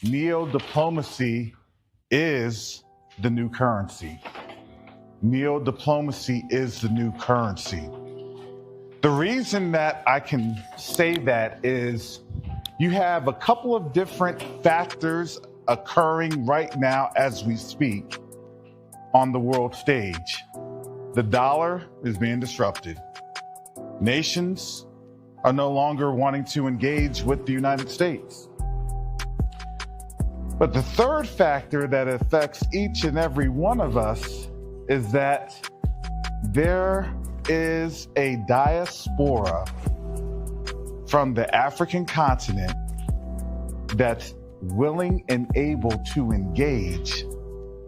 Neo-diplomacy is the new currency. Neo-diplomacy is the new currency. The reason that I can say that is you have a couple of different factors occurring right now as we speak on the world stage. The dollar is being disrupted. Nations are no longer wanting to engage with the United States. But the third factor that affects each and every one of us is that there is a diaspora from the African continent that's willing and able to engage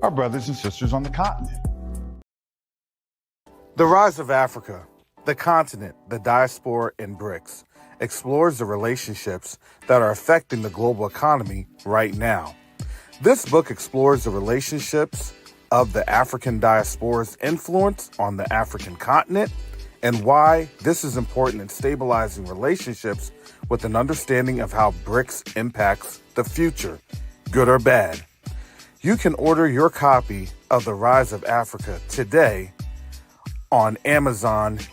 our brothers and sisters on the continent. The Rise of Africa, the continent, the diaspora, and BRICS explores the relationships that are affecting the global economy right now. This book explores the relationships of the African diaspora's influence on the African continent and why this is important in stabilizing relationships with an understanding of how BRICS impacts the future, good or bad. You can order your copy of The Rise of Africa today on Amazon.com.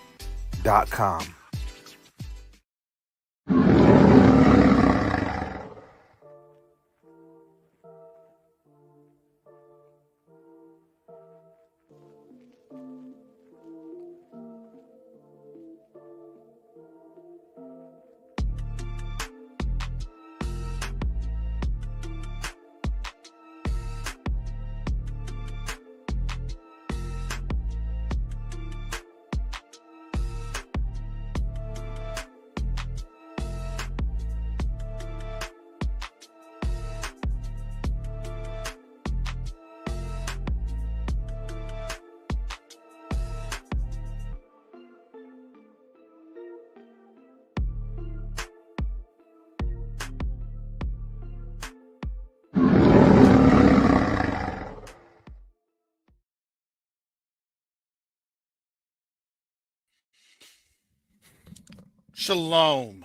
Shalom,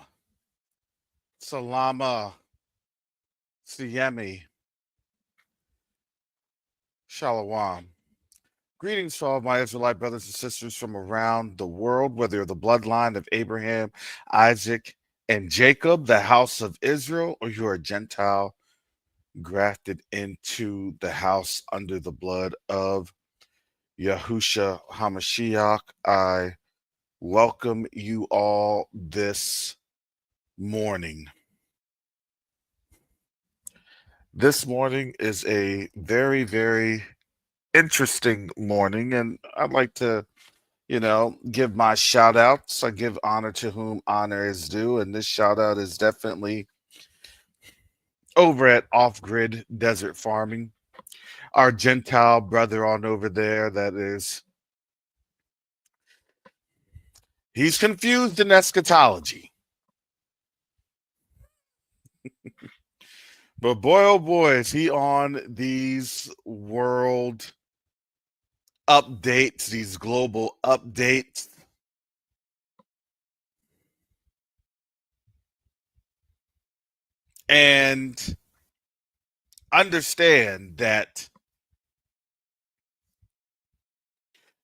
Salama, Siyemi, Shalom. Greetings to all my Israelite brothers and sisters from around the world, whether you're the bloodline of Abraham, Isaac, and Jacob, the house of Israel, or you're a Gentile grafted into the house under the blood of Yahusha HaMashiach. I welcome you all this morning. This morning is a very, very interesting morning, and I'd like to, give my shout outs. I give honor to whom honor is due, and this shout out is definitely over at Off Grid Desert Farming. Our Gentile brother on over there he's confused in eschatology. But boy, oh boy, is he on these world updates, these global updates. And understand that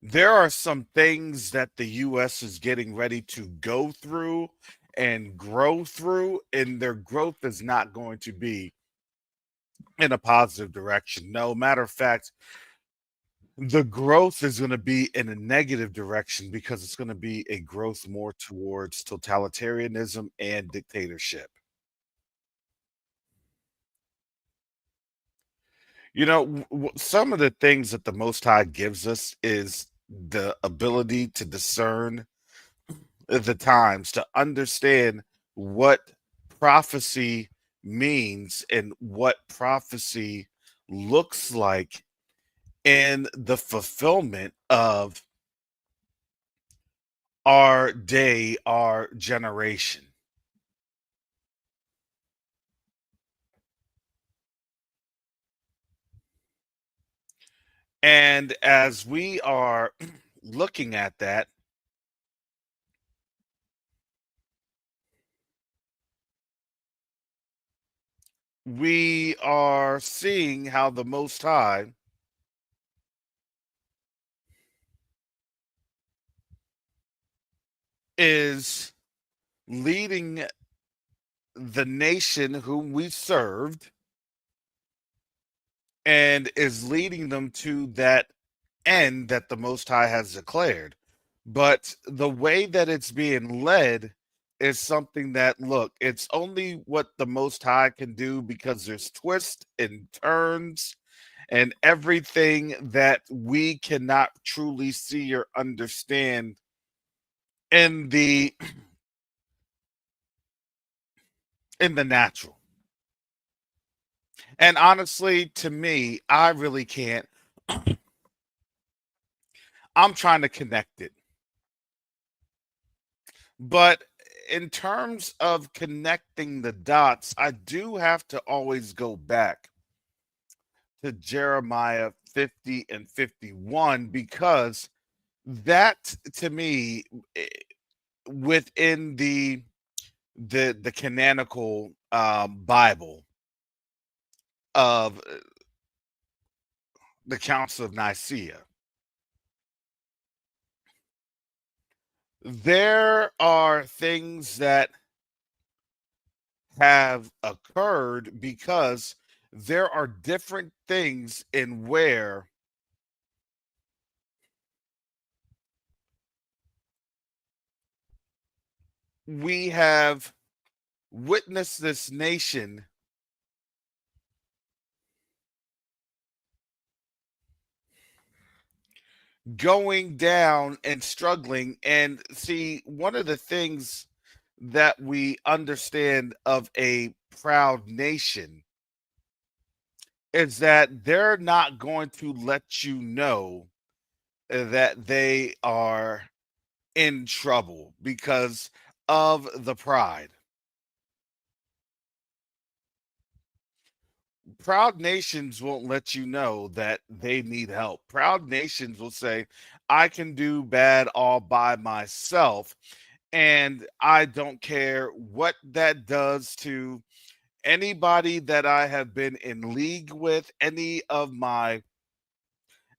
there are some things that the U.S. is getting ready to go through and grow through, and their growth is not going to be in a positive direction. No, matter of fact, the growth is going to be in a negative direction because it's going to be a growth more towards totalitarianism and dictatorship. Some of the things that the Most High gives us is the ability to discern the times, to understand what prophecy means and what prophecy looks like in the fulfillment of our day, our generation. And as we are looking at that, we are seeing how the Most High is leading the nation whom we served and is leading them to that end that the Most High has declared. But the way that it's being led is something that, look, it's only what the Most High can do because there's twists and turns and everything that we cannot truly see or understand in the natural. And honestly, to me, I really can't. I'm trying to connect it. But in terms of connecting the dots, I do have to always go back to Jeremiah 50 and 51 because that to me within the canonical Bible of the Council of Nicaea, there are things that have occurred because there are different things in where we have witnessed this nation going down and struggling. And see, one of the things that we understand of a proud nation is that they're not going to let you know that they are in trouble because of the pride. Proud nations won't let you know that they need help. Proud nations will say, I can do bad all by myself, and I don't care what that does to anybody that I have been in league with, any of my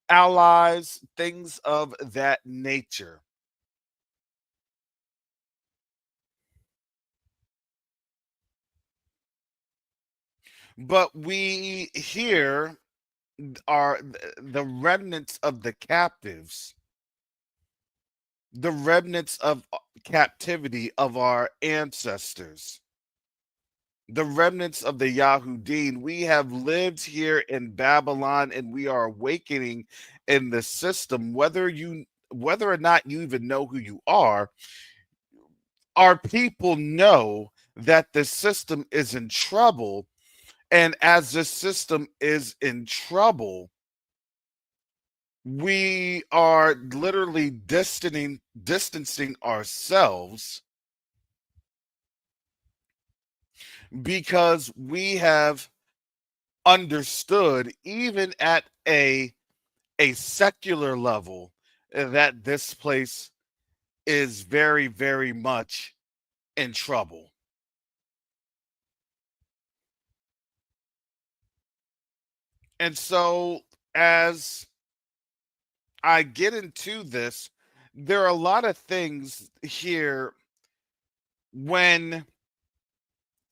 allies, things of that nature. But we here are the remnants of the captives, the remnants of captivity of our ancestors, the remnants of the Yahudim. We have lived here in Babylon and we are awakening in the system. Whether or not you even know who you are, our people know that the system is in trouble. And as the system is in trouble, we are literally distancing ourselves because we have understood even at a secular level that this place is very very much in trouble. And so as I get into this, there are a lot of things here when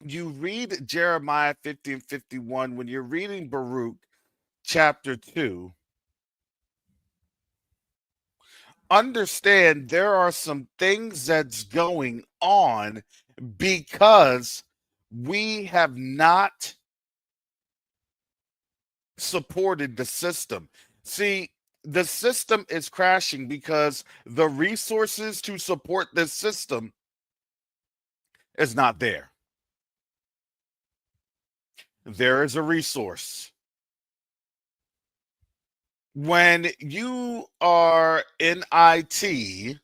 you read Jeremiah 50 and 51, when you're reading Baruch chapter 2, understand there are some things that's going on because we have not supported the system. See, the system is crashing because the resources to support this system is not there. There is a resource. When you are in IT,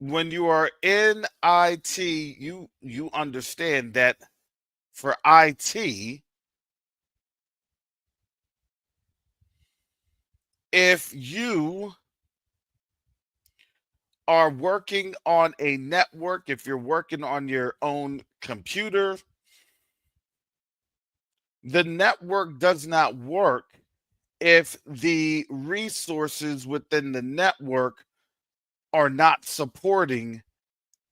when you are in IT, you understand that for IT, if you are working on a network, if you're working on your own computer, the network does not work if the resources within the network are not supporting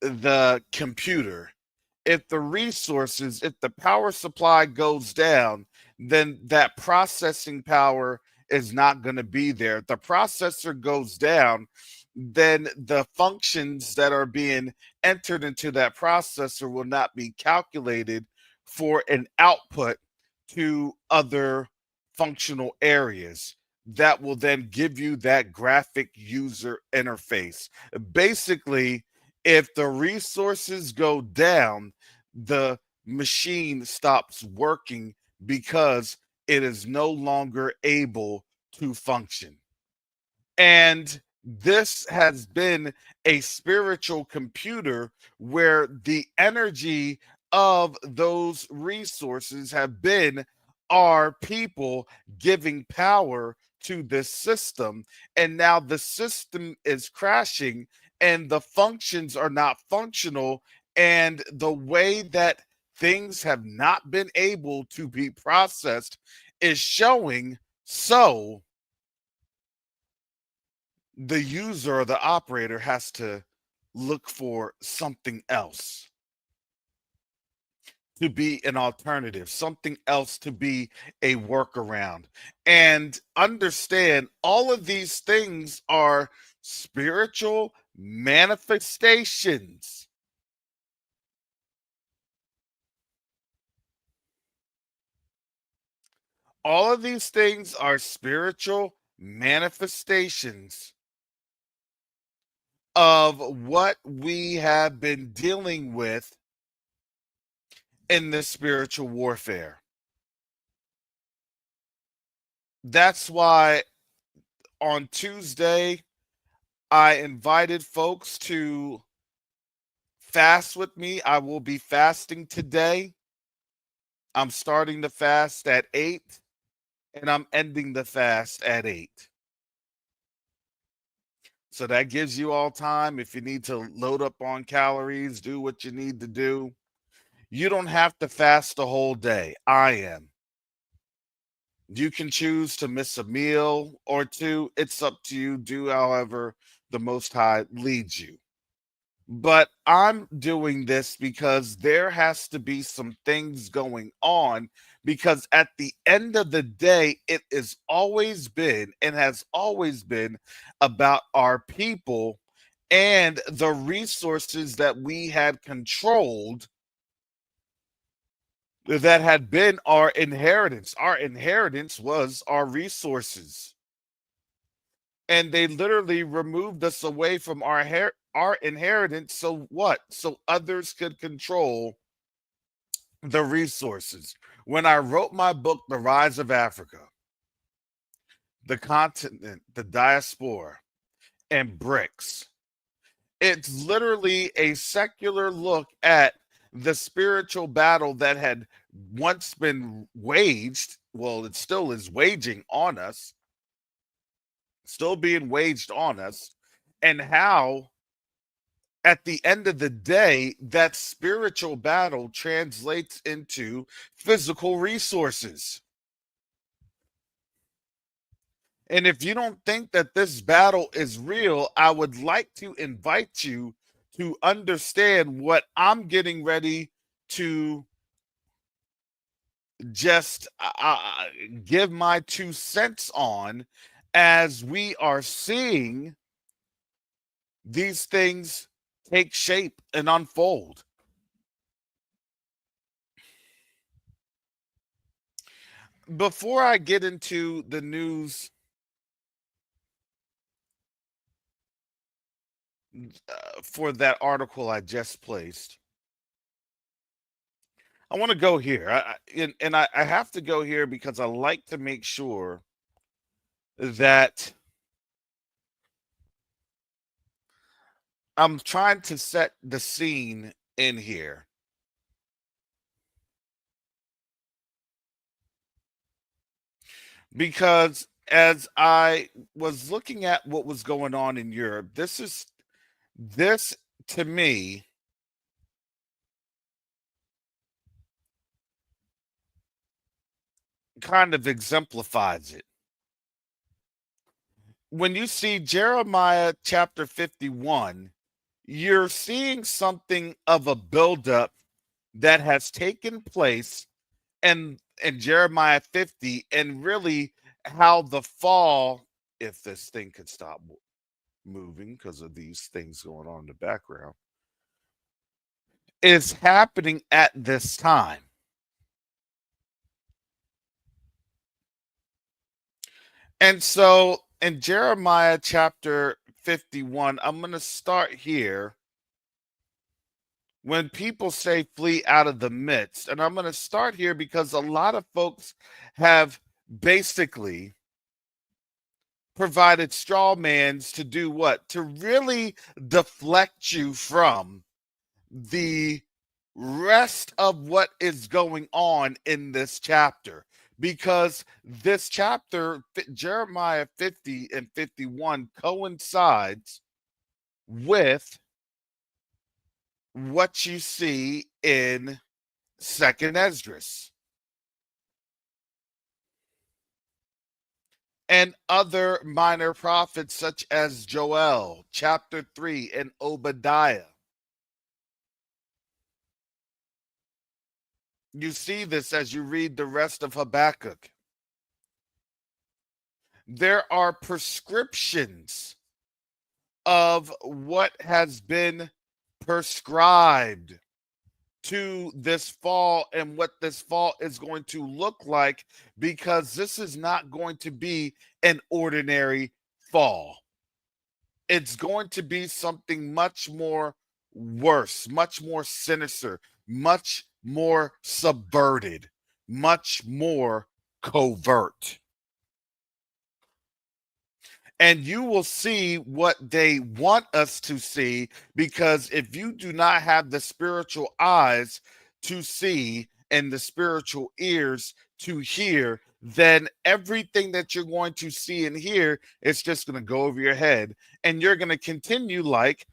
the computer. If the resources, if the power supply goes down, then that processing power is not going to be there. If the processor goes down, then the functions that are being entered into that processor will not be calculated for an output to other functional areas that will then give you that graphic user interface. Basically, if the resources go down, the machine stops working because it is no longer able to function. And this has been a spiritual computer where the energy of those resources have been our people giving power to this system. And now the system is crashing and the functions are not functional. And the way that things have not been able to be processed is showing. So the user or the operator has to look for something else to be an alternative, something else to be a workaround, and understand all of these things are spiritual manifestations. All of these things are spiritual manifestations of what we have been dealing with in this spiritual warfare. That's why on Tuesday, I invited folks to fast with me. I will be fasting today. I'm starting the fast at 8 and I'm ending the fast at 8. So that gives you all time. If you need to load up on calories, do what you need to do. You don't have to fast the whole day. I am. You can choose to miss a meal or two. It's up to you. Do however the Most High leads you. But I'm doing this because there has to be some things going on. Because at the end of the day, it has always been and has always been about our people and the resources that we had controlled that had been our inheritance. Our inheritance was our resources. And they literally removed us away from our inheritance. So what? So others could control the resources. When I wrote my book, The Rise of Africa, the continent, the diaspora, and BRICS, it's literally a secular look at the spiritual battle that had once been waged. Well, it still is waging on us, still being waged on us, and how at the end of the day, that spiritual battle translates into physical resources. And if you don't think that this battle is real, I would like to invite you to understand what I'm getting ready to just give my 2 cents on as we are seeing these things take shape and unfold. Before I get into the news for that article I just placed, I want to go here. I have to go here because I like to make sure that I'm trying to set the scene in here. Because as I was looking at what was going on in Europe, this is This, to me, kind of exemplifies it. When you see Jeremiah chapter 51, you're seeing something of a buildup that has taken place in Jeremiah 50, and really how the fall, if this thing could stop moving because of these things going on in the background, is happening at this time. And so in Jeremiah chapter 51, I'm going to start here when people say flee out of the midst. And I'm going to start here because a lot of folks have basically provided straw mans to do what? To really deflect you from the rest of what is going on in this chapter. Because this chapter, Jeremiah 50 and 51, coincides with what you see in Second Esdras and other minor prophets such as Joel, chapter 3, and Obadiah. You see this as you read the rest of Habakkuk. There are prescriptions of what has been prescribed to this fall and what this fall is going to look like, because this is not going to be an ordinary fall. It's going to be something much more worse, much more sinister, much more subverted, much more covert. And you will see what they want us to see, because if you do not have the spiritual eyes to see and the spiritual ears to hear, then everything that you're going to see and hear is just going to go over your head, and you're going to continue like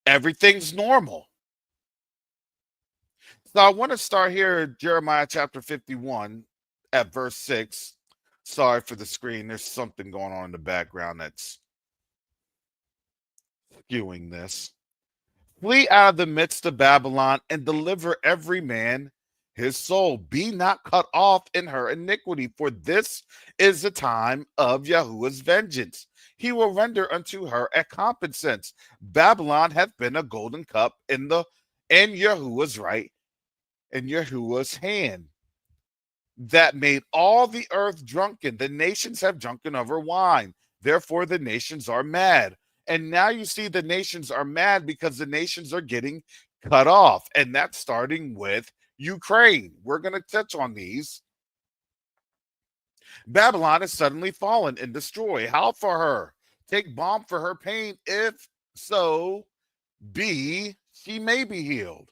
everything's normal. So I want to start here, Jeremiah chapter 51 at verse 6. Sorry for the screen. There's something going on in the background that's skewing this. Flee out of the midst of Babylon and deliver every man his soul. Be not cut off in her iniquity, for this is the time of Yahuwah's vengeance. He will render unto her a compensance. Babylon hath been a golden cup in Yahuwah's right, in Yahuwah's hand, that made all the earth drunken. The nations have drunken of her wine. Therefore, the nations are mad. And now you see the nations are mad because the nations are getting cut off. And that's starting with Ukraine. We're going to touch on these. Babylon is suddenly fallen and destroyed. How for her? Take balm for her pain, if so be she may be healed.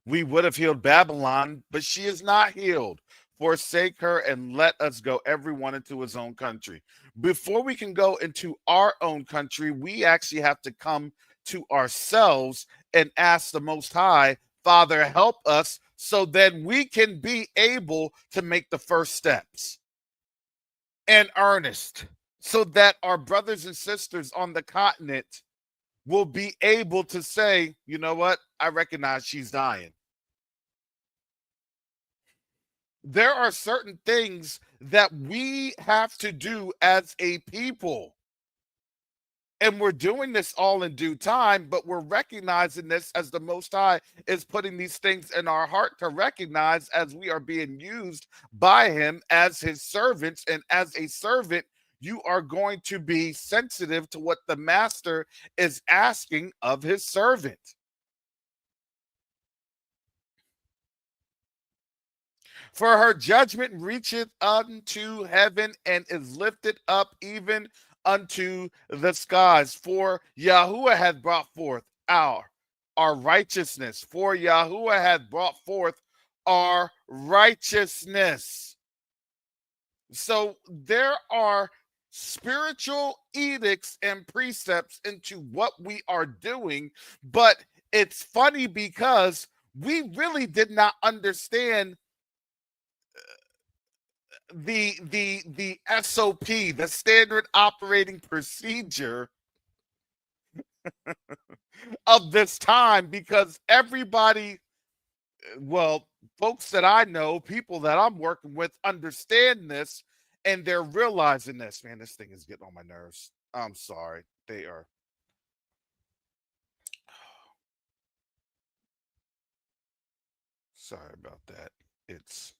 We would have healed Babylon, but she is not healed. Forsake her and let us go, everyone into his own country. Before we can go into our own country, we actually have to come to ourselves and ask the Most High, Father, help us, so that we can be able to make the first steps and earnest, so that our brothers and sisters on the continent will be able to say, you know what, I recognize she's dying. There are certain things that we have to do as a people. And we're doing this all in due time, but we're recognizing this as the Most High is putting these things in our heart to recognize, as we are being used by Him as His servants. And as a servant, you are going to be sensitive to what the Master is asking of His servant. For her judgment reacheth unto heaven and is lifted up even unto the skies. For Yahuwah hath brought forth our righteousness. For Yahuwah hath brought forth our righteousness. So there are spiritual edicts and precepts into what we are doing. But it's funny because we really did not understand the SOP, the standard operating procedure of this time, because everybody, well, folks that I know, people that I'm working with understand this, and they're realizing this. Man, this thing is getting on my nerves. I'm sorry. They are. Sorry about that. It's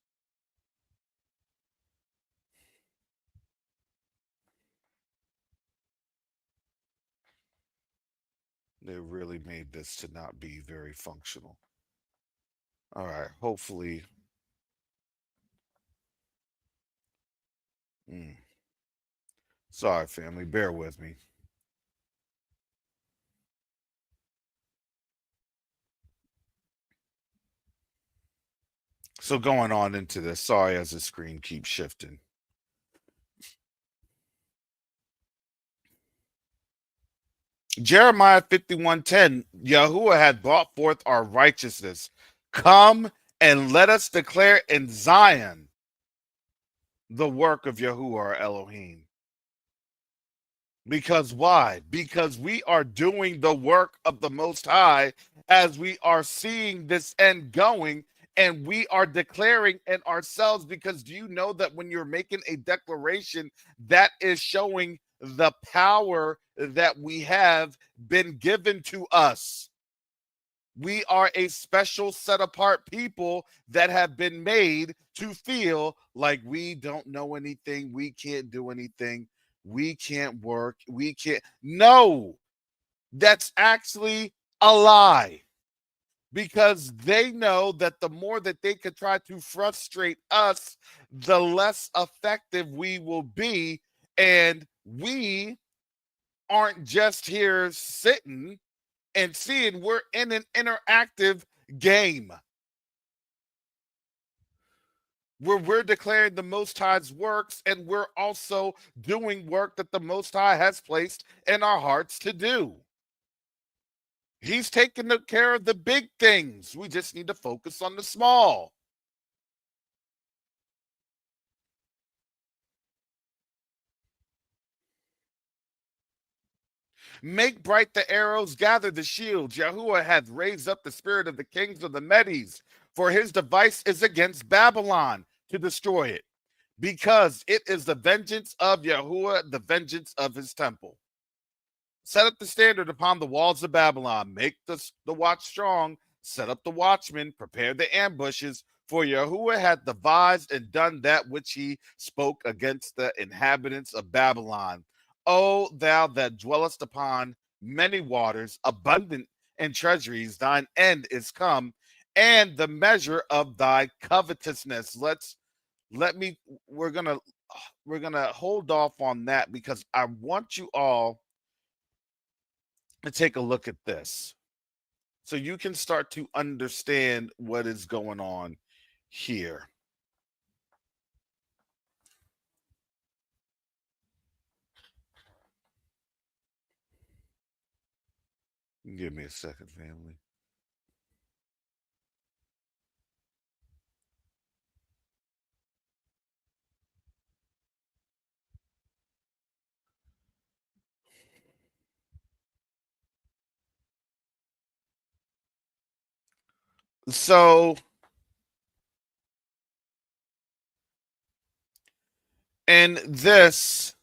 they really made this to not be very functional. All right, hopefully. Mm, sorry, family, bear with me. So going on into this, sorry as the screen keeps shifting. Jeremiah 51:10, Yahuwah had brought forth our righteousness. Come and let us declare in Zion the work of Yahuwah our Elohim. Because why? Because we are doing the work of the Most High as we are seeing this end going, and we are declaring in ourselves. Because do you know that when you're making a declaration, that is showing the power that we have been given to us? We are a special set apart people that have been made to feel like we don't know anything, we can't do anything, we can't work, we can't. No, that's actually a lie, because they know that the more that they could try to frustrate us, the less effective we will be. And we aren't just here sitting and seeing, we're in an interactive game where we're declaring the Most High's works, and we're also doing work that the Most High has placed in our hearts to do. He's taking care of the big things. We just need to focus on the small. Make bright the arrows, gather the shields. Yahuwah hath raised up the spirit of the kings of the Medes, for his device is against Babylon to destroy it, because it is the vengeance of Yahuwah, the vengeance of his temple. Set up the standard upon the walls of Babylon. Make the watch strong. Set up the watchmen. Prepare the ambushes. For Yahuwah hath devised and done that which he spoke against the inhabitants of Babylon. O thou that dwellest upon many waters, abundant in treasuries, thine end is come, and the measure of thy covetousness. Let me we're gonna hold off on that, because I want you all to take a look at this so you can start to understand what is going on here. Give me a second, family. So, in this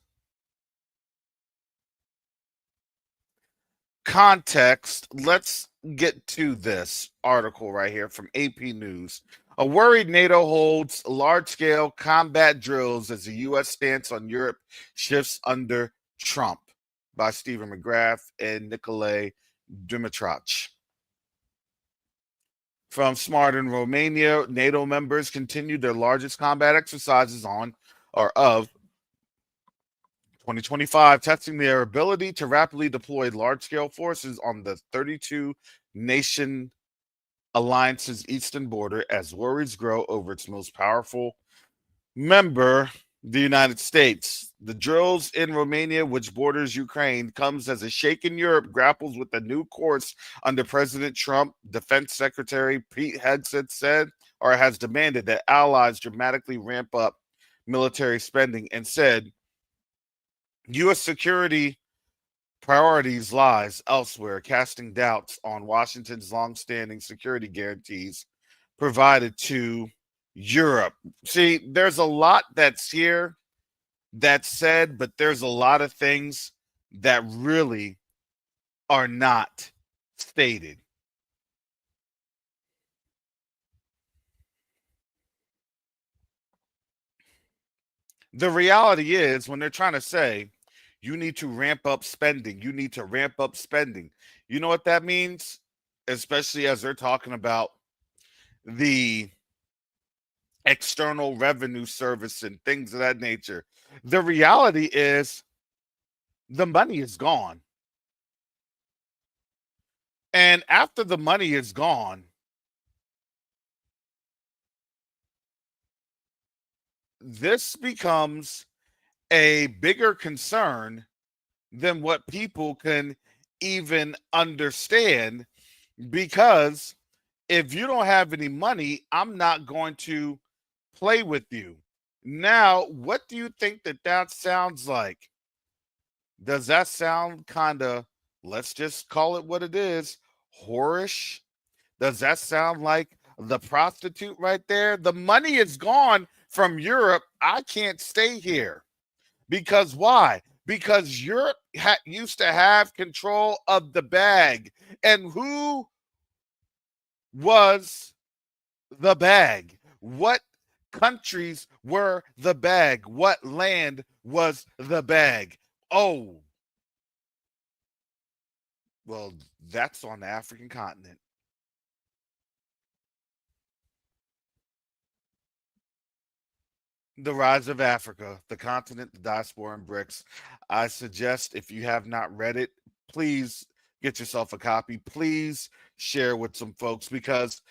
context, let's get to this article right here from AP News. A worried NATO holds large scale combat drills as the U.S. stance on Europe shifts under Trump, by Stephen McGrath and Nicolae Dimitrach. From Smart in Romania, NATO members continued their largest combat exercises on or of 2025, testing their ability to rapidly deploy large scale forces on the 32 nation alliance's eastern border as worries grow over its most powerful member, The United States. The drills in Romania, which borders Ukraine, comes as a shaken Europe grapples with a new course under President Trump. Defense Secretary Pete Hegseth said, or has demanded, that allies dramatically ramp up military spending and said U.S. security priorities lies elsewhere, casting doubts on Washington's longstanding security guarantees provided to Europe. See, there's a lot that's here that's said, but there's a lot of things that really are not stated. The reality is, when they're trying to say, you need to ramp up spending, you need to ramp up spending, you know what that means? Especially as they're talking about the external revenue service and things of that nature. The reality is, the money is gone. And after the money is gone, this becomes a bigger concern than what people can even understand, because if you don't have any money, I'm not going to play with you. Now, what do you think that sounds like? Does that sound kind of, let's just call it what it is, whorish? Does that sound like the prostitute right there? The money is gone from Europe. I can't stay here. Because why? Because Europe used to have control of the bag. And who was the bag? What countries were the bag? What land was the bag? Oh, well, that's on the African continent. The Rise of Africa, the continent, the diaspora, and bricks. I suggest, if you have not read it, please get yourself a copy. Please share with some folks, because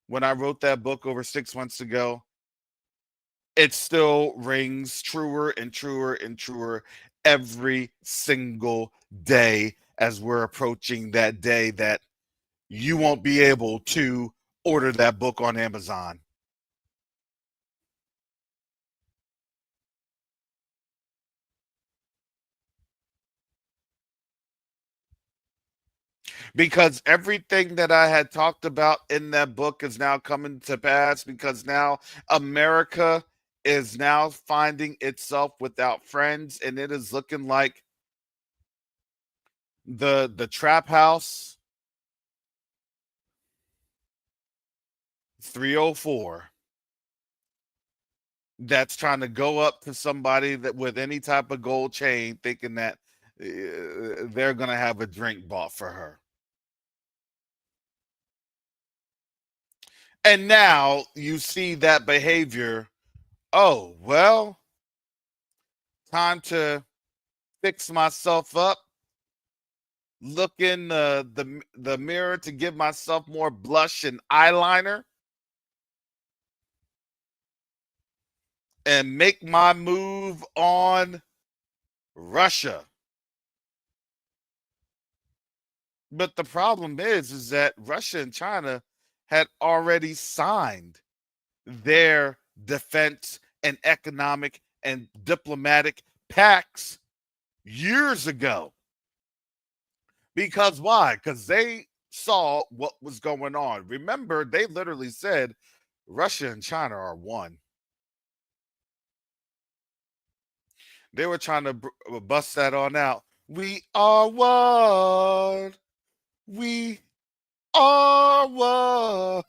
when I wrote that book over 6 months ago, it still rings truer and truer and truer every single day as we're approaching that day that you won't be able to order that book on Amazon. Because everything that I had talked about in that book is now coming to pass, because now America is now finding itself without friends, and it is looking like the trap house 304 that's trying to go up to somebody that with any type of gold chain, thinking that they're going to have a drink bought for her. And now you see that behavior. Oh, well, time to fix myself up, look in the mirror to give myself more blush and eyeliner, and make my move on Russia. But the problem is that Russia and China had already signed their defense and economic and diplomatic pacts years ago. Because why? Because they saw what was going on. Remember, they literally said Russia and China are one. They were trying to bust that on out. We are one. We are one.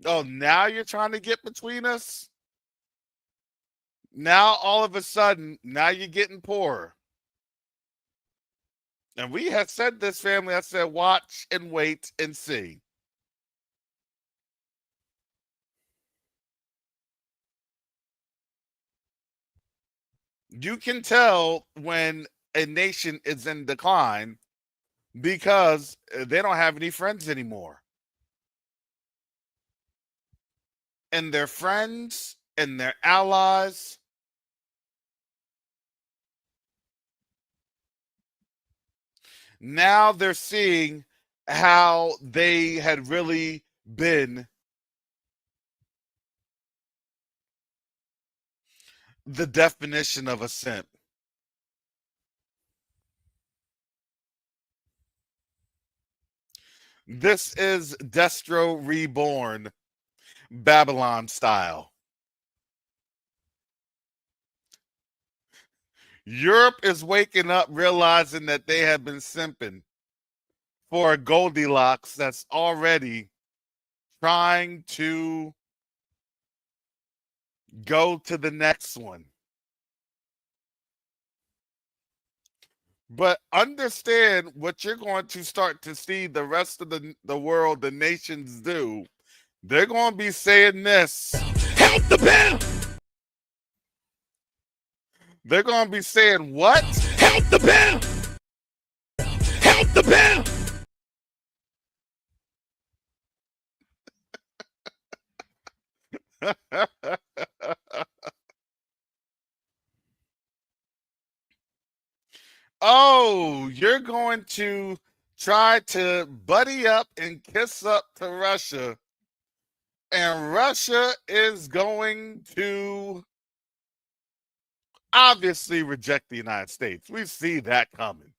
Oh, now you're trying to get between us? Now all of a sudden, now you're getting poorer. And we had said this, family, I said, watch and wait and see. You can tell when a nation is in decline because they don't have any friends anymore. And their friends and their allies, now they're seeing how they had really been the definition of a simp. This is Destro Reborn, Babylon style. Europe is waking up realizing that they have been simping for a Goldilocks that's already trying to go to the next one. But understand what you're going to start to see the rest of the world, the nations do. They're going to be saying this. Help the band! They're going to be saying what? Help the band! Help the band! Oh, you're going to try to buddy up and kiss up to Russia. And Russia is going to obviously reject the United States. We see that coming.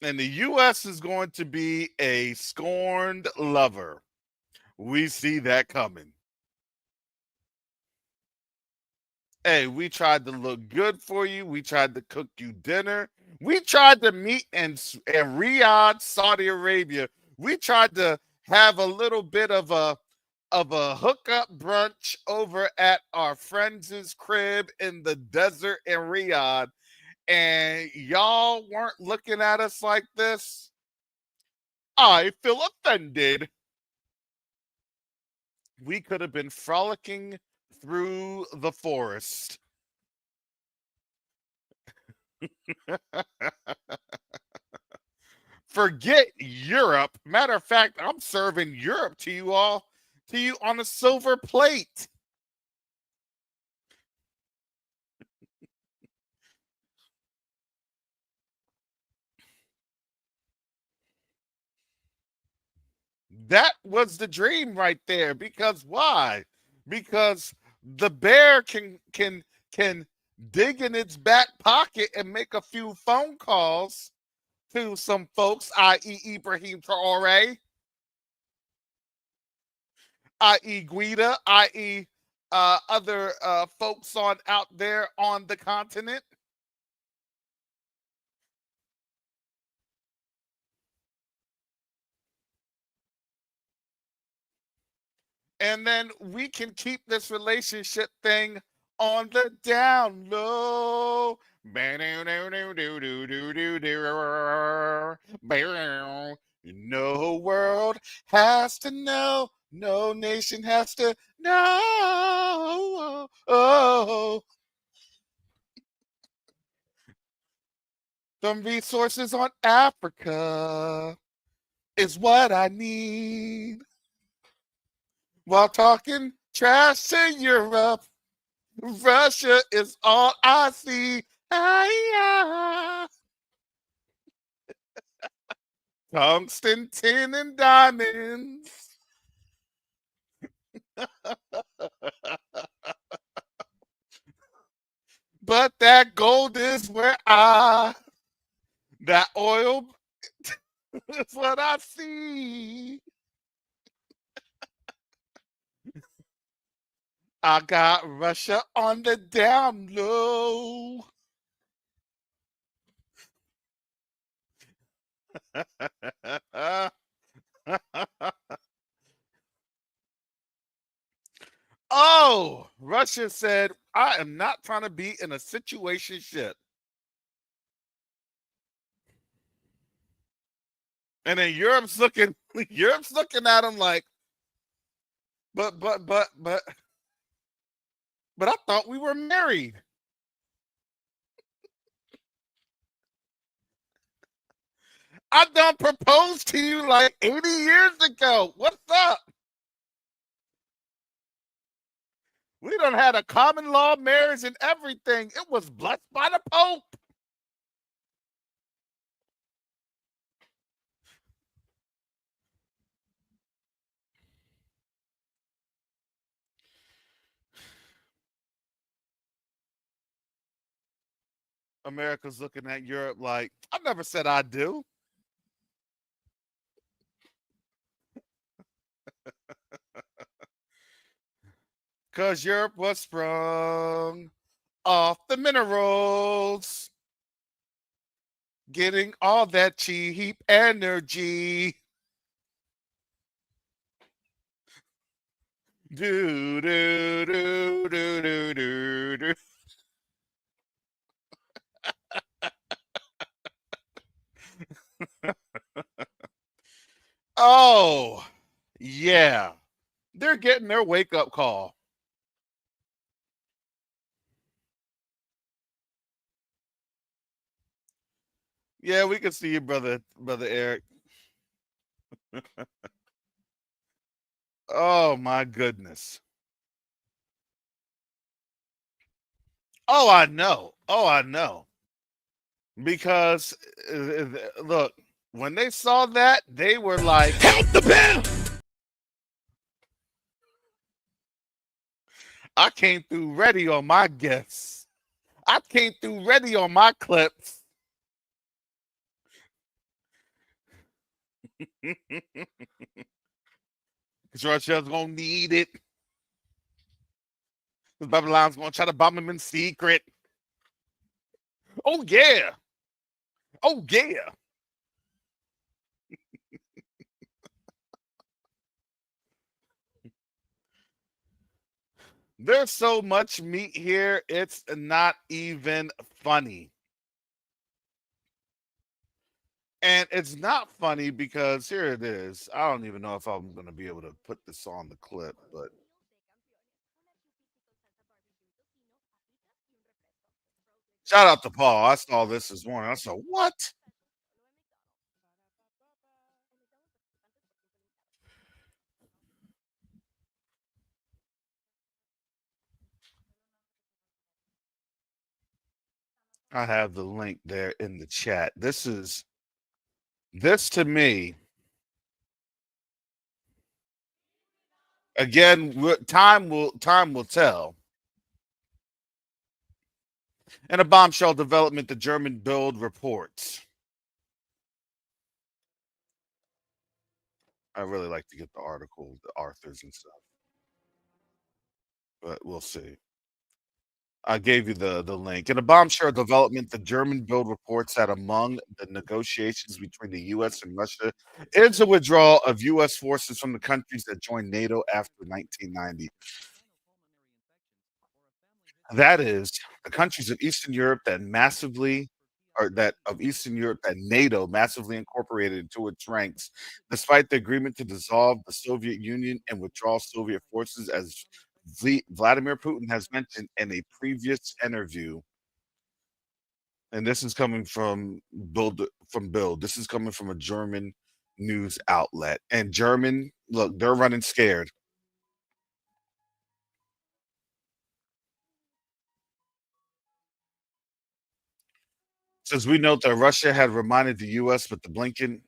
And the U.S. is going to be a scorned lover. We see that coming. Hey, we tried to look good for you. We tried to cook you dinner. We tried to meet in Riyadh, Saudi Arabia. We tried to have a little bit of a hookup brunch over at our friend's crib in the desert in Riyadh, and y'all weren't looking at us like this. I feel offended. We could have been frolicking through the forest. Forget Europe. Matter of fact, I'm serving Europe to you all, to you on a silver plate. That was the dream right there. Because why? Because the bear can dig in its back pocket and make a few phone calls to some folks, i.e. Ibrahim Traore, i.e. Guida, i.e. Other folks on out there on the continent. And then we can keep this relationship thing on the down low. No world has to know. No nation has to know. Oh, some resources on Africa is what I need. While talking trash to Europe, Russia is all I see. Tungsten, tin, and diamonds. But that gold is where that oil is what I see. I got Russia on the down low. Oh, Russia said, I am not trying to be in a situation ship. And then Europe's looking at him like, but I thought we were married. I done proposed to you like 80 years ago. What's up? We done had a common law marriage and everything. It was blessed by the Pope. America's looking at Europe like, I never said I do. Because Europe was sprung off the minerals, getting all that cheap energy. Do, do, do, do, do, do, do. Oh, yeah. They're getting their wake up call. Yeah, we can see you, brother Eric. Oh my goodness. Oh, I know. Oh, I know. Because look, when they saw that, they were like, "Help the bill!" I came through ready on my guests. I came through ready on my clips. Because Russia's gonna need it. Because Babylon's gonna try to bomb him in secret. Oh yeah. Oh yeah. There's so much meat here, it's not even funny. And it's not funny because here it is. I don't even know if I'm going to be able to put this on the clip, but shout out to Paul. I saw this this morning. I said, what? I have the link there in the chat. This to me, again, time will tell. And a bombshell development, the German Bild reports. I really like to get the article, the authors and stuff, but we'll see. I gave you the link. In a bombshell development, the German Bild reports that among the negotiations between the U.S. and Russia is a withdrawal of U.S. forces from the countries that joined NATO after 1990. That is, the countries of Eastern Europe that massively or that of Eastern Europe that NATO massively incorporated into its ranks, despite the agreement to dissolve the Soviet Union and withdraw Soviet forces, as Vladimir Putin has mentioned in a previous interview. And this is coming from Bild. This is coming from a German news outlet. And German, look, they're running scared. Says we note that Russia had reminded the US, but the Blinken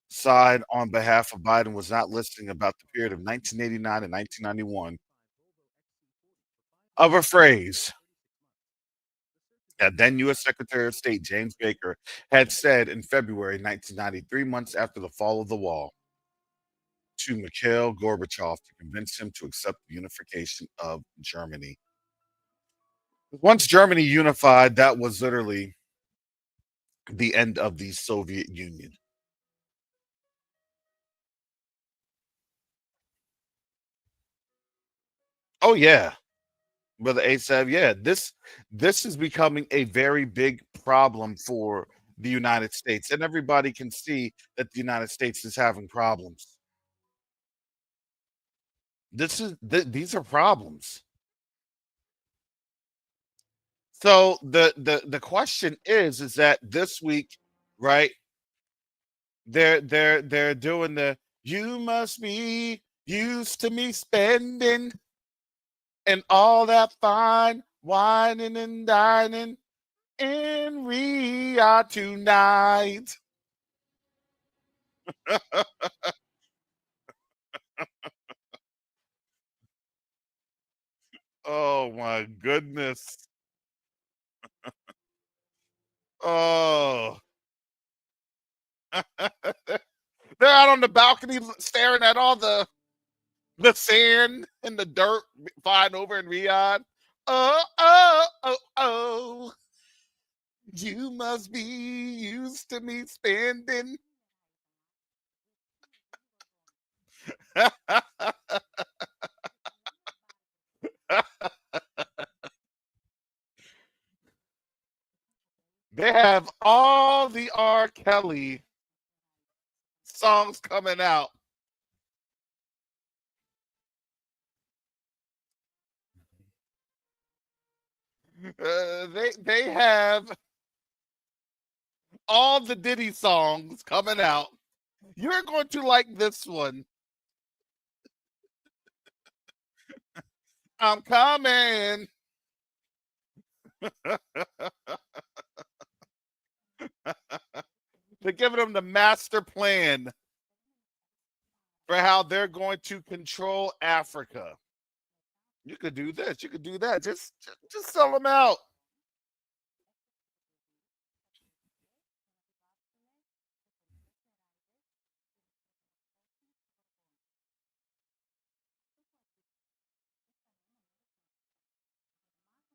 side on behalf of Biden was not listening about the period of 1989 and 1991 of a phrase that then US Secretary of State James Baker had said in February 1990, 3 months after the fall of the wall, to Mikhail Gorbachev to convince him to accept the unification of Germany. Once Germany unified, that was literally the end of the Soviet Union. Oh yeah, brother Asap. Yeah, this is becoming a very big problem for the United States, and everybody can see that the United States is having problems. These are problems. So the question is that this week, right? They're doing the you must be used to me spending and all that fine whining and dining in Riyadh tonight. Oh my goodness. Oh. They're out on the balcony staring at all the sand and the dirt flying over in Riyadh. Oh, oh, oh, oh. You must be used to me spending. They have all the R. Kelly songs coming out. They have all the Diddy songs coming out. You're going to like this one. I'm coming. They're giving them the master plan for how they're going to control Africa. You could do this. You could do that. Just sell them out.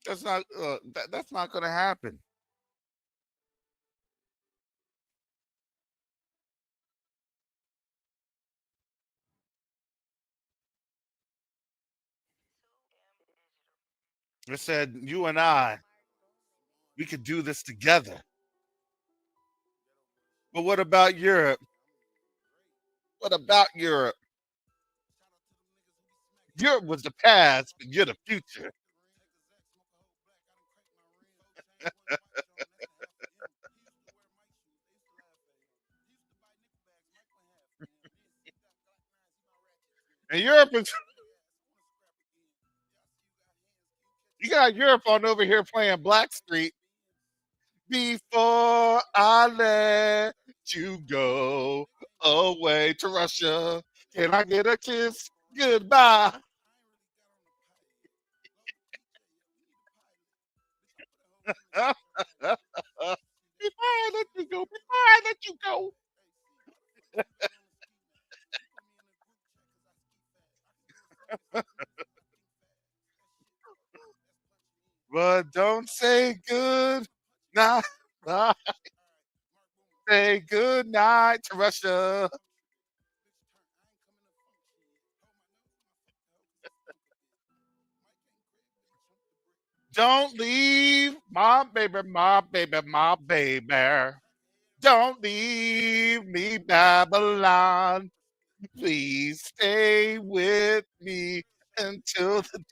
That's not going to happen. They said you and I, we could do this together. But what about Europe? What about Europe? Europe was the past, but you're the future. And Europe is you got Europe on over here playing Black Street. Before I let you go away to Russia, can I get a kiss? Goodbye. Before I let you go, before I let you go. But don't say good night. Say good night to Russia. Don't leave my baby, my baby, my baby. Don't leave me, Babylon. Please stay with me until the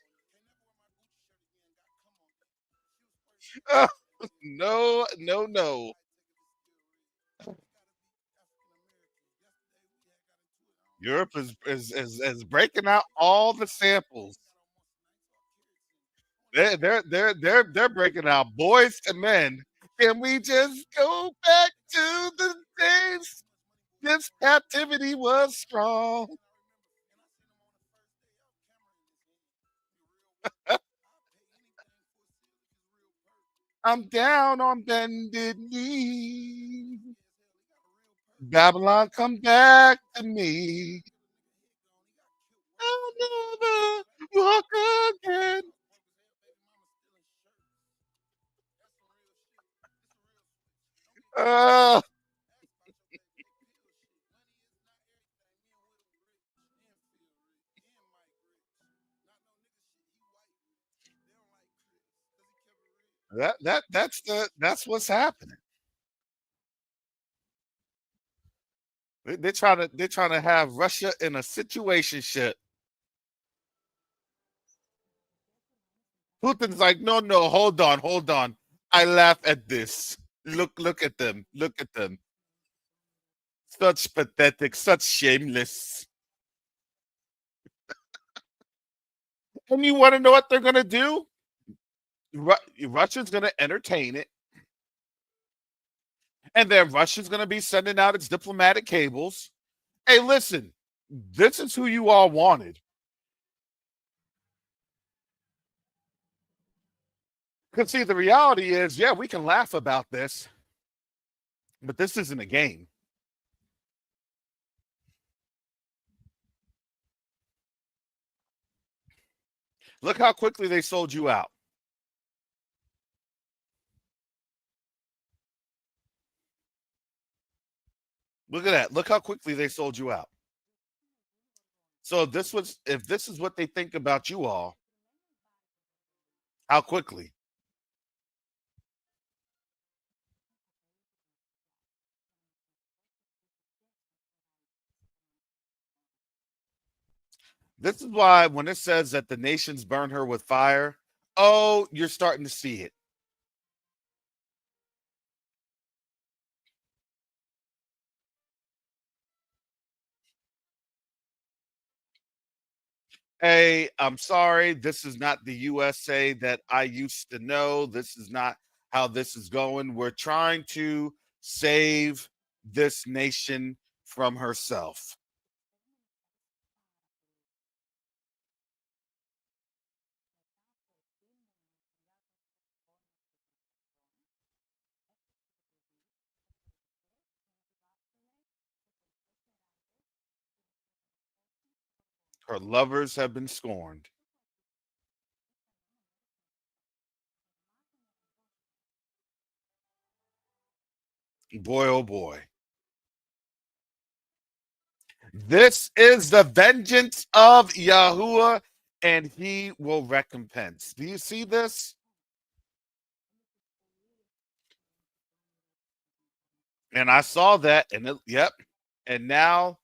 no, no, no. Europe is breaking out all the samples. They're breaking out boys to men. Can we just go back to the days this captivity was strong? I'm down on bended knee. Babylon, come back to me. I'll never walk again. Uh, that's what's happening. They're trying to have Russia in a situation ship. Putin's like, no, no, hold on, hold on. I laugh at this. Look at them. Look at them. Such pathetic, such shameless. And you want to know what they're going to do? Russia's going to entertain it, and then Russia's going to be sending out its diplomatic cables. Hey, listen, this is who you all wanted. Because, see, the reality is, yeah, we can laugh about this, but this isn't a game. Look how quickly they sold you out. Look at that. Look how quickly they sold you out. So if this is what they think about you all, how quickly? This is why when it says that the nations burn her with fire, oh, you're starting to see it. Hey, I'm sorry. This is not the USA that I used to know. This is not how this is going. We're trying to save this nation from herself. Her lovers have been scorned. Boy, oh boy. This is the vengeance of Yahuwah, and he will recompense. Do you see this? And I saw that, and yep. And now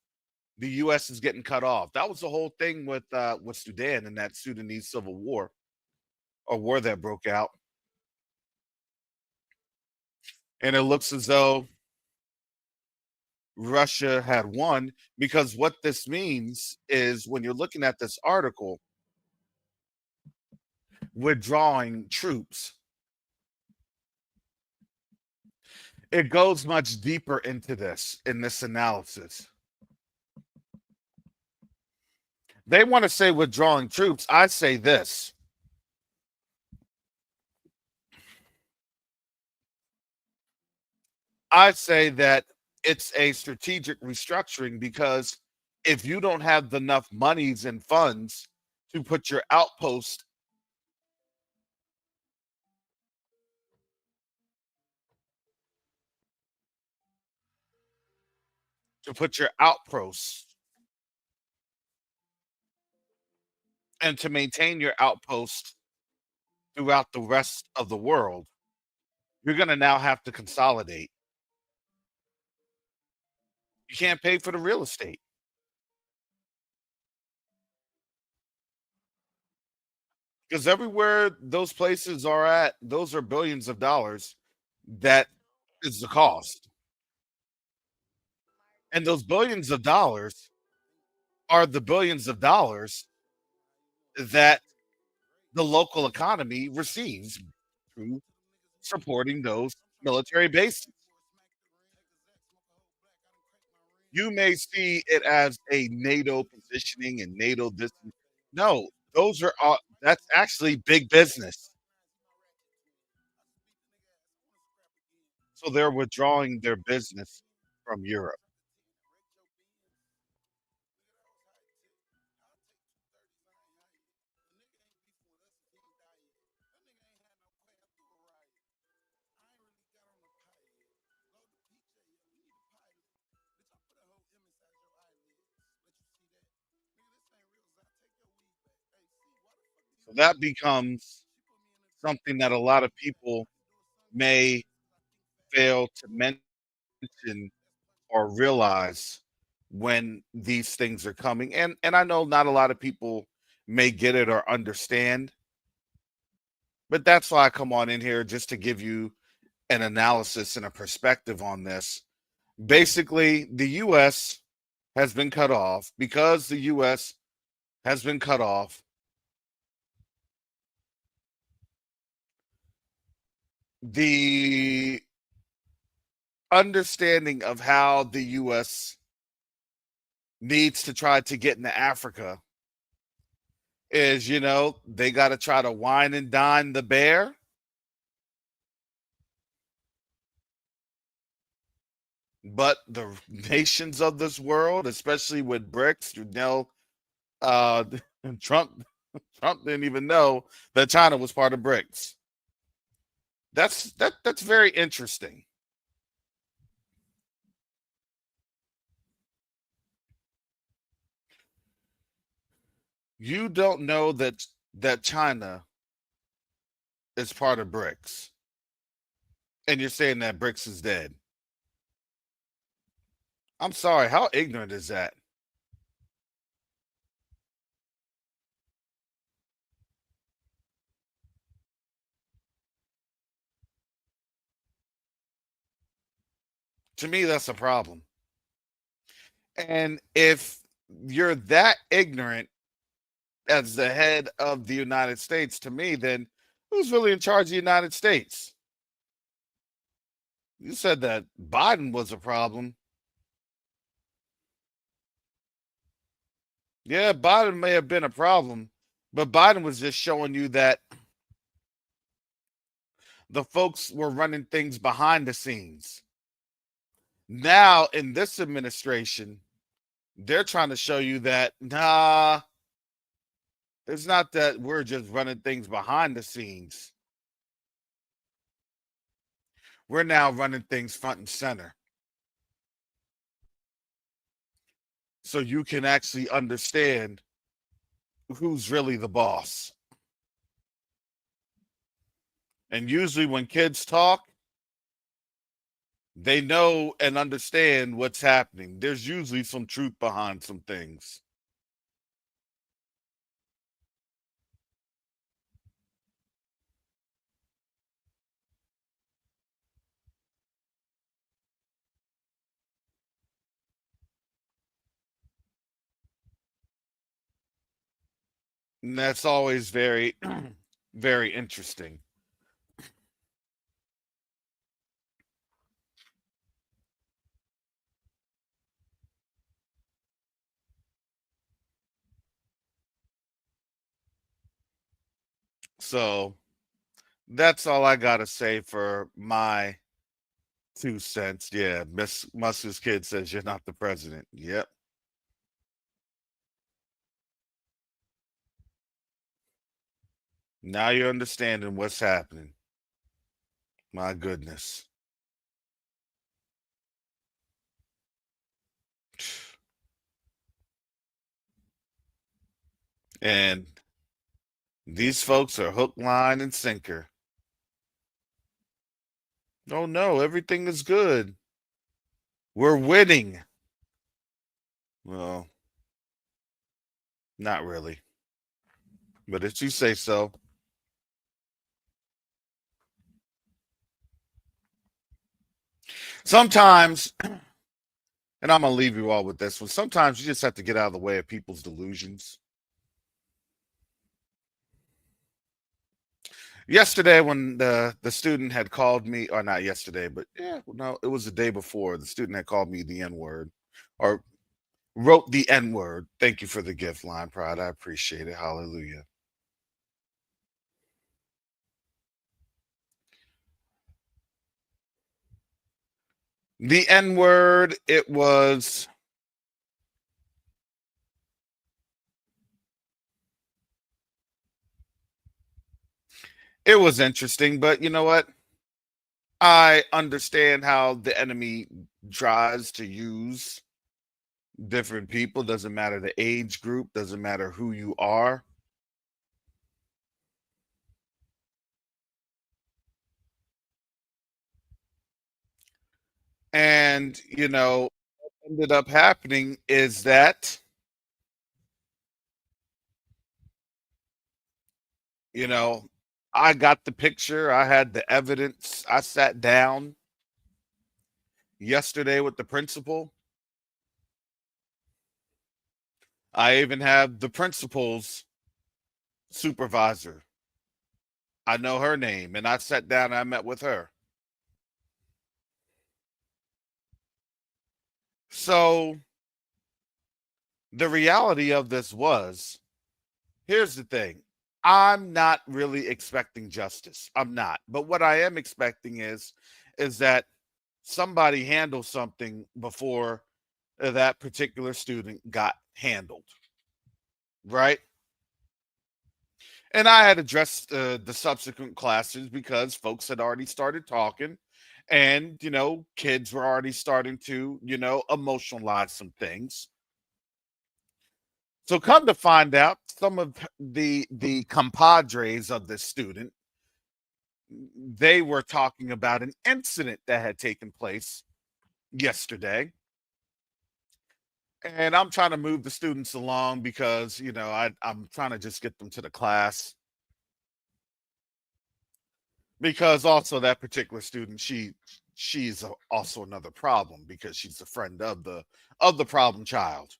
the U.S. is getting cut off. That was the whole thing with Sudan and that Sudanese civil war or war that broke out. And it looks as though Russia had won, because what this means is when you're looking at this article, withdrawing troops, it goes much deeper into this in this analysis. They want to say withdrawing troops. I say this. I say that it's a strategic restructuring, because if you don't have enough monies and funds to put your outpost to put your outposts and to maintain your outpost throughout the rest of the world, you're going to now have to consolidate. You can't pay for the real estate, because everywhere those places are at, those are billions of dollars. That is the cost. And those billions of dollars are the billions of dollars that the local economy receives through supporting those military bases. You may see it as a NATO positioning and NATO this. No, those are all, that's actually big business. So they're withdrawing their business from Europe. So that becomes something that a lot of people may fail to mention or realize when these things are coming. And I know not a lot of people may get it or understand, but that's why I come on in here, just to give you an analysis and a perspective on this. Basically, the U.S. has been cut off. Because the U.S. has been cut off, the understanding of how the U.S. needs to try to get into Africa is, they got to try to wine and dine the bear. But the nations of this world, especially with BRICS, uh, Trump Trump didn't even know that China was part of BRICS. That's very interesting. You don't know that China is part of BRICS, and you're saying that BRICS is dead. I'm sorry, how ignorant is that? To me, that's a problem. And if you're that ignorant as the head of the United States, to me, then who's really in charge of the United States? You said that Biden was a problem. Yeah, Biden may have been a problem, but Biden was just showing you that the folks were running things behind the scenes. Now, in this administration, they're trying to show you that, nah, it's not that we're just running things behind the scenes. We're now running things front and center. So you can actually understand who's really the boss. And usually, when kids talk, they know and understand what's happening. There's usually some truth behind some things. And that's always very, very interesting. So that's all I got to say for my 2 cents. Yeah, Miss Musk's kid says you're not the president. Yep. Now you're understanding what's happening. My goodness. And these folks are hook, line, and sinker. Oh no, everything is good. We're winning. Well, not really. But if you say so. Sometimes, and I'm gonna leave you all with this one. Sometimes you just have to get out of the way of people's delusions. Yesterday, when the student had called me, or not yesterday, but yeah, no, it was the day before. The student had called me the N word, or wrote the N word. Thank you for the gift line, Pride. I appreciate it. Hallelujah. The N word. It was interesting, but you know what? I understand how the enemy tries to use different people. Doesn't matter the age group, doesn't matter who you are. And, what ended up happening is that, you know, I got the picture, I had the evidence, I sat down, yesterday with the principal. I even have the principal's supervisor. I know her name, and I sat down and I met with her. So the reality of this was, here's the thing. I'm not really expecting justice. I'm not. But what I am expecting is that somebody handle something before that particular student got handled, right? And I had addressed the subsequent classes because folks had already started talking, and kids were already starting to emotionalize some things. So come to find out, some of the compadres of this student, they were talking about an incident that had taken place yesterday. And I'm trying to move the students along because I'm trying to just get them to the class, because also that particular student, she's also another problem because she's a friend of the problem child.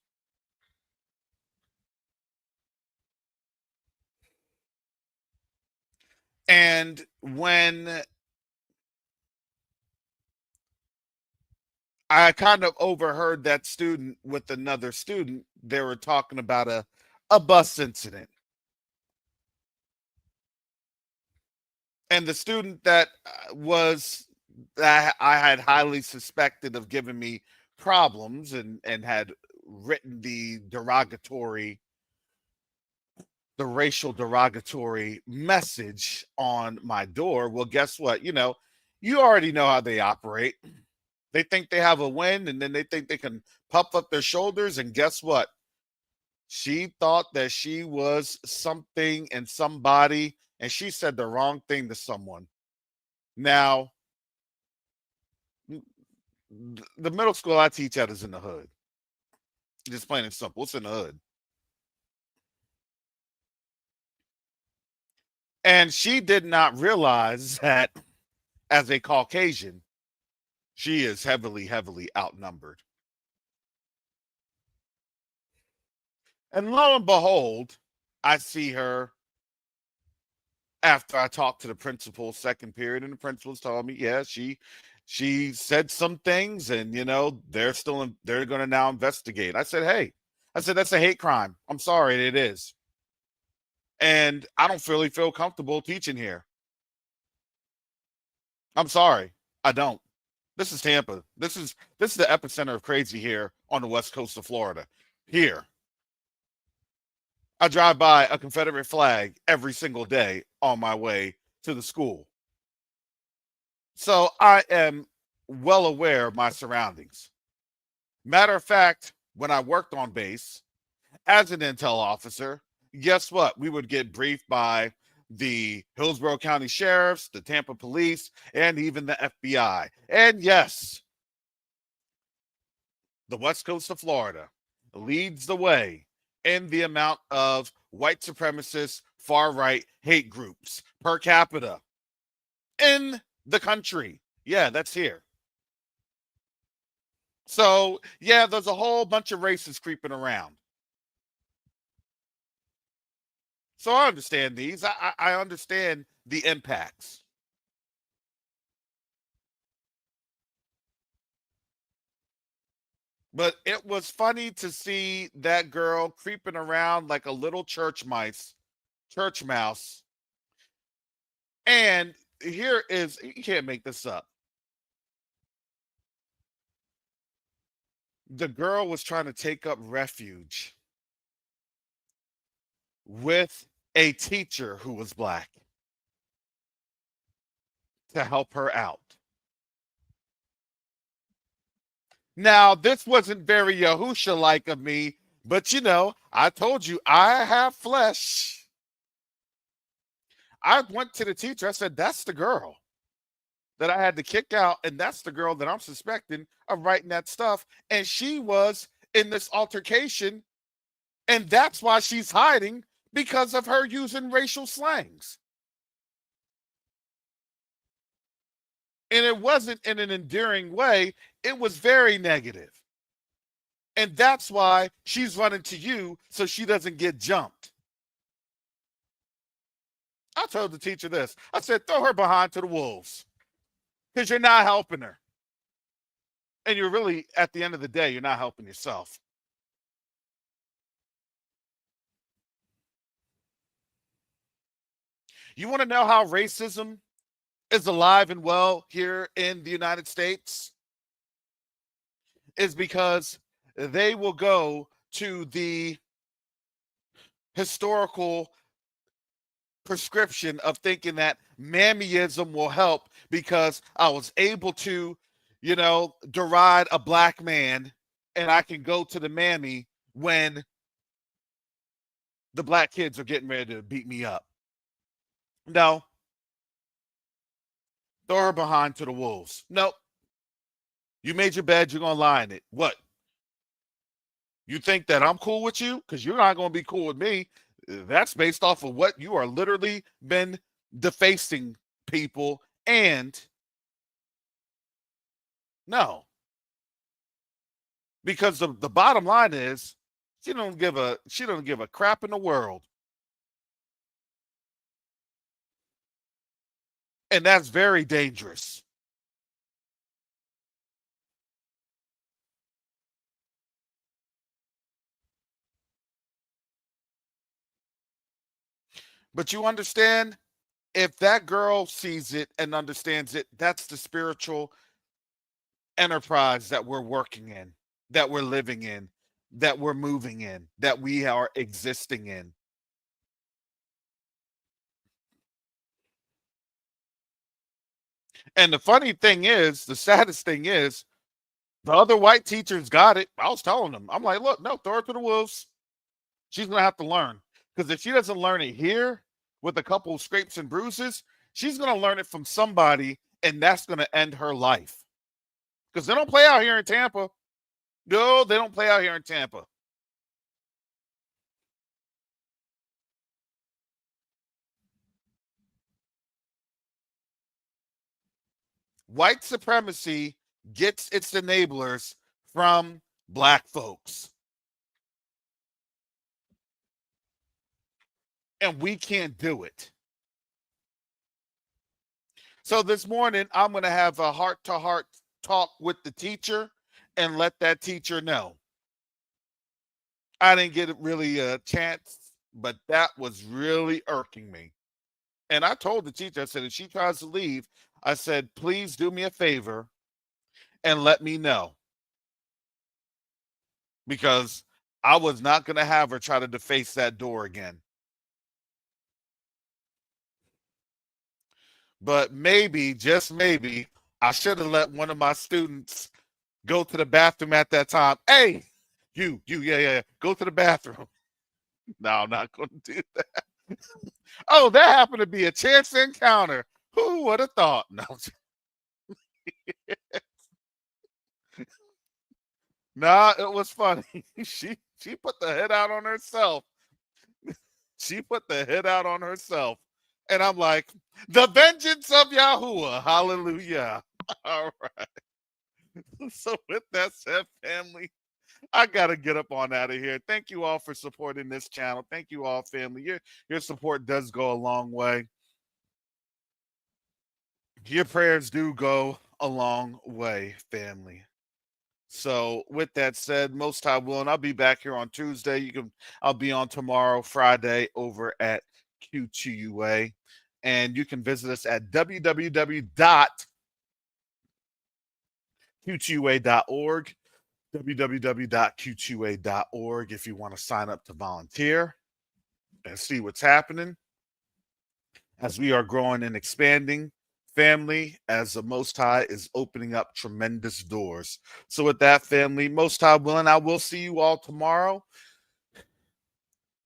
And when I kind of overheard that student with another student, they were talking about a bus incident. And the student that that I had highly suspected of giving me problems and had written the racial derogatory message on my door. Well, guess what? You already know how they operate. They think they have a win, and then they think they can puff up their shoulders. And guess what? She thought that she was something and somebody, and she said the wrong thing to someone. Now, the middle school I teach at is in the hood. Just plain and simple. It's in the hood. And she did not realize that as a Caucasian, she is heavily, heavily outnumbered. And lo and behold, I see her after I talked to the principal second period, and the principal's telling me, yeah, she said some things, and they're going to now investigate. I said, hey, that's a hate crime. I'm sorry, it is, and I don't really feel comfortable teaching here. I'm sorry, I don't. This is Tampa. This is the epicenter of crazy here on the west coast of Florida. Here, I drive by a Confederate flag every single day on my way to the school. So I am well aware of my surroundings. Matter of fact, when I worked on base as an intel officer, guess what? We would get briefed by the Hillsborough County Sheriffs, the Tampa Police, and even the FBI. And yes, the west coast of Florida leads the way in the amount of white supremacist, far right hate groups per capita in the country. Yeah, that's here. So, yeah, there's a whole bunch of races creeping around. So I understand these. I understand the impacts. But it was funny to see that girl creeping around like a little church mouse. And here is, you can't make this up. The girl was trying to take up refuge with a teacher who was black to help her out. Now, this wasn't very Yahusha like of me, but I told you I have flesh. I went to the teacher. I said, that's the girl that I had to kick out, and that's the girl that I'm suspecting of writing that stuff. And she was in this altercation, and that's why she's hiding, because of her using racial slangs. And it wasn't in an endearing way. It was very negative. And that's why she's running to you so she doesn't get jumped. I told the teacher this. I said, throw her behind to the wolves because you're not helping her. And you're really, at the end of the day, you're not helping yourself. You want to know how racism is alive and well here in the United States? Is because they will go to the historical prescription of thinking that mammyism will help because I was able to, deride a black man and I can go to the mammy when the black kids are getting ready to beat me up. No. Throw her behind to the wolves. Nope. You made your bed, you're going to lie in it. What? You think that I'm cool with you? Because you're not going to be cool with me. That's based off of what you are literally been defacing people. And no. Because the bottom line is she don't give a crap in the world. And that's very dangerous. But you understand, if that girl sees it and understands it, that's the spiritual enterprise that we're working in, that we're living in, that we're moving in, that we are existing in. And the funny thing is, the saddest thing is, the other white teachers got it. I was telling them, I'm like, look, no, throw her to the wolves. She's going to have to learn. Because if she doesn't learn it here with a couple of scrapes and bruises, she's going to learn it from somebody, and that's going to end her life. Because they don't play out here in Tampa. No, they don't play out here in Tampa. White supremacy gets its enablers from black folks. And we can't do it. So this morning, I'm going to have a heart-to-heart talk with the teacher and let that teacher know. I didn't get really a chance, but that was really irking me. And I told the teacher, I said, if she tries to leave, I said, please do me a favor and let me know. Because I was not going to have her try to deface that door again. But maybe, just maybe, I should have let one of my students go to the bathroom at that time. Hey, yeah, go to the bathroom. No, I'm not going to do that. Oh, that happened to be a chance encounter. Who would have thought? No. Nah, it was funny. She put the hit out on herself. She put the hit out on herself. And I'm like, the vengeance of Yahuwah. Hallelujah. All right. So with that said, family, I gotta get up on out of here. Thank you all for supporting this channel. Thank you all, family. Your support does go a long way. Your prayers do go a long way, family. So with that said, most high willing, I'll be back here on Tuesday. I'll be on tomorrow, Friday, over at Q2UA. And you can visit us at www.q2ua.org. www.q2a.org if you want to sign up to volunteer and see what's happening as we are growing and expanding, family, as the Most High is opening up tremendous doors. So with that, family, Most High willing, I will see you all tomorrow.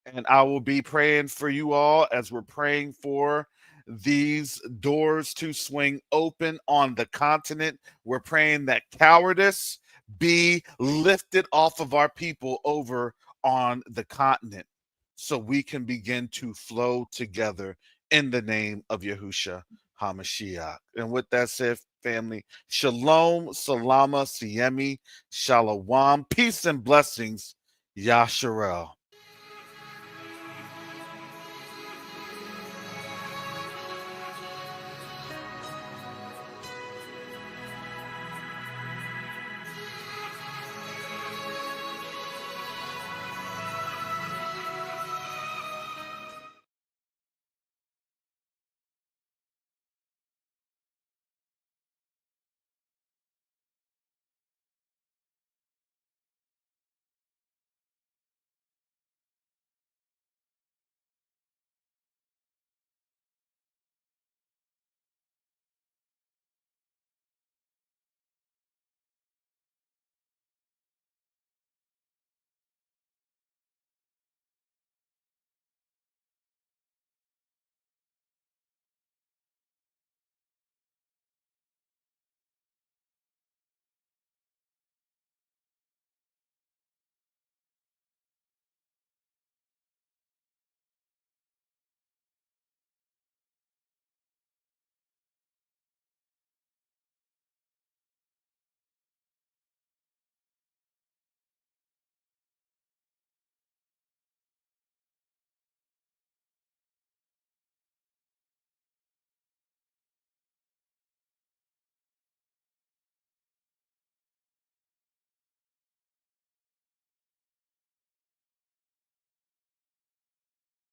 And I will be praying for you all as we're praying for these doors to swing open on the continent. We're praying that cowardice be lifted off of our people over on the continent so we can begin to flow together in the name of Yahusha. HaMashiach. And with that said, family, Shalom, Salama, Siemi, Shalom, peace and blessings, Yasharel.